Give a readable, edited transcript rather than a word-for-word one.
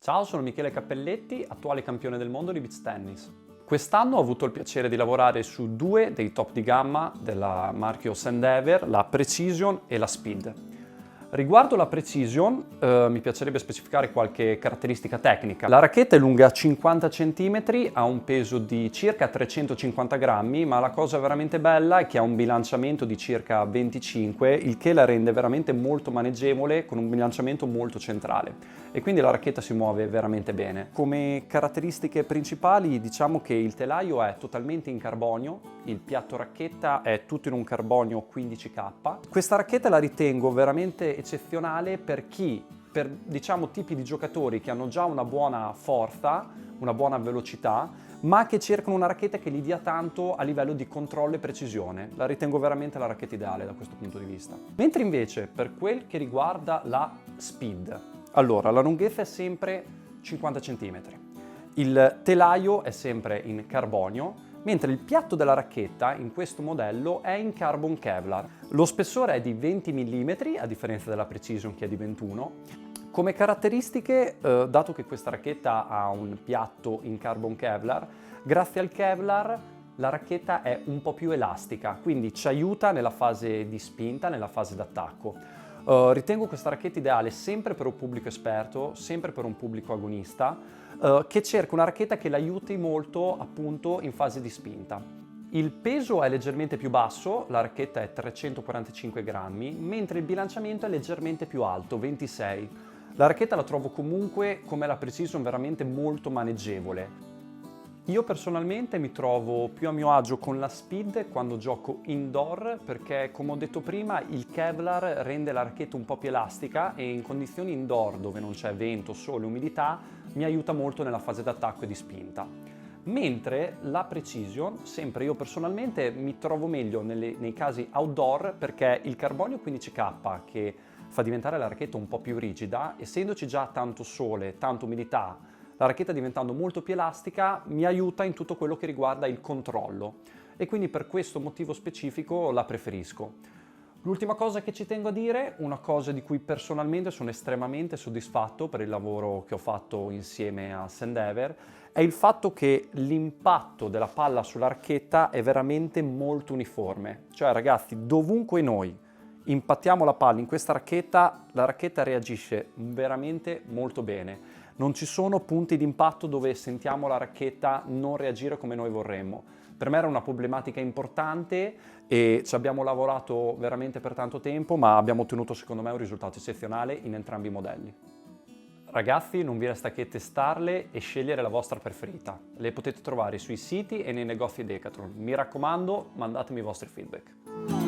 Ciao, sono Michele Cappelletti, attuale campione del mondo di beach tennis. Quest'anno ho avuto il piacere di lavorare su due dei top di gamma della marchio Sendever, la Precision e la Speed. Riguardo la Precision, mi piacerebbe specificare qualche caratteristica tecnica. La racchetta è lunga 50 cm, ha un peso di circa 350 grammi, ma la cosa veramente bella è che ha un bilanciamento di circa 25, il che la rende veramente molto maneggevole, con un bilanciamento molto centrale. E quindi la racchetta si muove veramente bene. Come caratteristiche principali diciamo che il telaio è totalmente in carbonio, il piatto racchetta è tutto in un carbonio 15K. Questa racchetta la ritengo veramente eccezionale per diciamo tipi di giocatori che hanno già una buona forza, una buona velocità, ma che cercano una racchetta che gli dia tanto a livello di controllo e precisione. La ritengo veramente la racchetta ideale da questo punto di vista. Mentre invece per quel che riguarda la Speed, allora la lunghezza è sempre 50 cm, il telaio è sempre in carbonio, mentre il piatto della racchetta in questo modello è in carbon Kevlar. Lo spessore è di 20 mm, a differenza della Precision che è di 21. Come caratteristiche, dato che questa racchetta ha un piatto in carbon Kevlar, grazie al Kevlar la racchetta è un po' più elastica, quindi ci aiuta nella fase di spinta, nella fase d'attacco. Ritengo questa racchetta ideale sempre per un pubblico esperto, sempre per un pubblico agonista, che cerca una racchetta che l'aiuti molto appunto in fase di spinta. Il peso è leggermente più basso, la racchetta è 345 grammi, mentre il bilanciamento è leggermente più alto, 26. La racchetta la trovo comunque, come la Precision, veramente molto maneggevole. Io personalmente mi trovo più a mio agio con la Speed quando gioco indoor perché, come ho detto prima, il Kevlar rende la racchetta un po' più elastica e in condizioni indoor dove non c'è vento, sole, umidità mi aiuta molto nella fase d'attacco e di spinta. Mentre la Precision, sempre io personalmente, mi trovo meglio nei casi outdoor perché il carbonio 15K che fa diventare la racchetta un po' più rigida, essendoci già tanto sole, tanta umidità, la racchetta diventando molto più elastica mi aiuta in tutto quello che riguarda il controllo e quindi per questo motivo specifico la preferisco. L'ultima cosa che ci tengo a dire, una cosa di cui personalmente sono estremamente soddisfatto per il lavoro che ho fatto insieme a Sendever, è il fatto che l'impatto della palla sulla racchetta è veramente molto uniforme. Cioè ragazzi, dovunque noi impattiamo la palla in questa racchetta, la racchetta reagisce veramente molto bene. Non ci sono punti di impatto dove sentiamo la racchetta non reagire come noi vorremmo. Per me era una problematica importante e ci abbiamo lavorato veramente per tanto tempo, ma abbiamo ottenuto secondo me un risultato eccezionale in entrambi i modelli. Ragazzi, non vi resta che testarle e scegliere la vostra preferita. Le potete trovare sui siti e nei negozi Decathlon. Mi raccomando, mandatemi i vostri feedback.